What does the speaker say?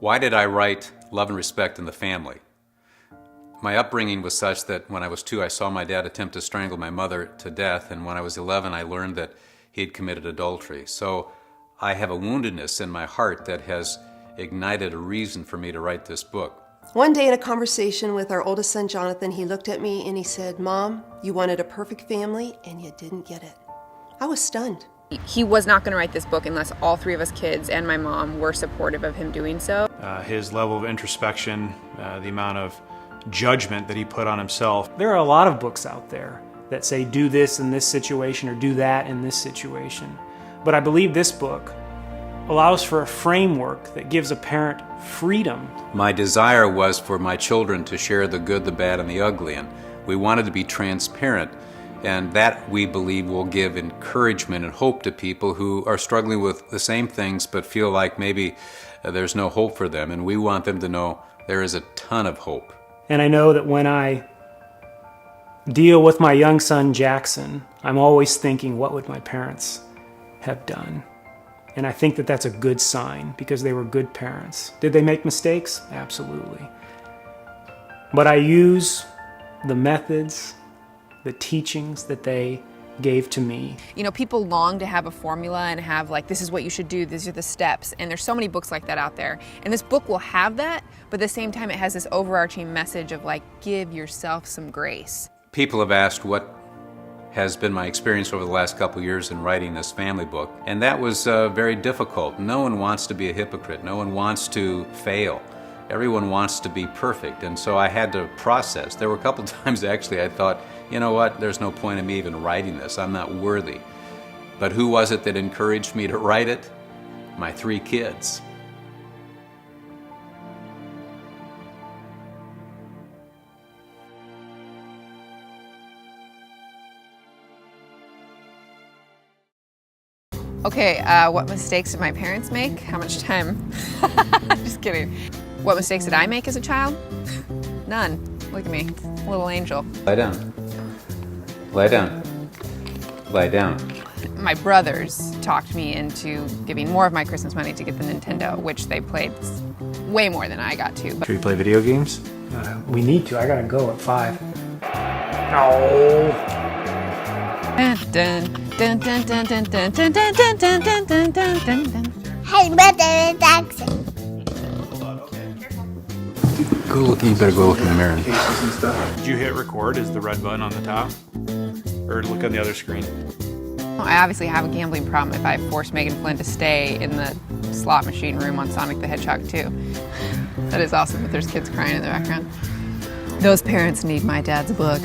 Why did I write Love and Respect in the Family? My upbringing was such that when I was 2, I saw my dad attempt to strangle my mother to death, and when I was 11, I learned that he had committed adultery. So I have a woundedness in my heart that has ignited a reason for me to write this book. One day in a conversation with our oldest son, Jonathan, he looked at me and he said, "Mom, you wanted a perfect family and you didn't get it." I was stunned. He was not going to write this book unless all 3 of us kids and my mom were supportive of him doing so. His level of introspection, the amount of judgment that he put on himself. There are a lot of books out there that say do this in this situation or do that in this situation. But I believe this book allows for a framework that gives a parent freedom. My desire was for my children to share the good, the bad, and the ugly, and we wanted to be transparent, and that, we believe, will give encouragement and hope to people who are struggling with the same things but feel like maybe there's no hope for them, and we want them to know there is a ton of hope. And I know that when I deal with my young son Jackson, I'm always thinking, what would my parents have done? And I think that that's a good sign because they were good parents. Did they make mistakes? Absolutely. But I use the methods, the teachings that they gave to me. You know, people long to have a formula and have like, this is what you should do, these are the steps. And there's so many books like that out there. And this book will have that, but at the same time it has this overarching message of like, give yourself some grace. People have asked what has been my experience over the last couple of years in writing this family book, and that was very difficult. No one wants to be a hypocrite. No one wants to fail. Everyone wants to be perfect, and so I had to process. There were a couple times actually I thought, you know what, there's no point in me even writing this. I'm not worthy. But who was it that encouraged me to write it? My 3 kids. Okay, what mistakes did my parents make? How much time? Just kidding. What mistakes did I make as a child? None. Look at me, little angel. Lie down. Lie down. Lie down. My brothers talked me into giving more of my Christmas money to get the Nintendo, which they played way more than I got to. Should we play video games? We need to. I gotta go at 5. No. Dun, dun, dun, dun, dun, dun, dun, dun, dun, dun, dun, dun, dun, dun. Happy birthday, Jackson. You better go look in the mirror. Did you hit record? Is the red button on the top? Or look on the other screen? I obviously have a gambling problem if I force Megan Flynn to stay in the slot machine room on Sonic the Hedgehog 2. That is awesome, but there's kids crying in the background. Those parents need my dad's book.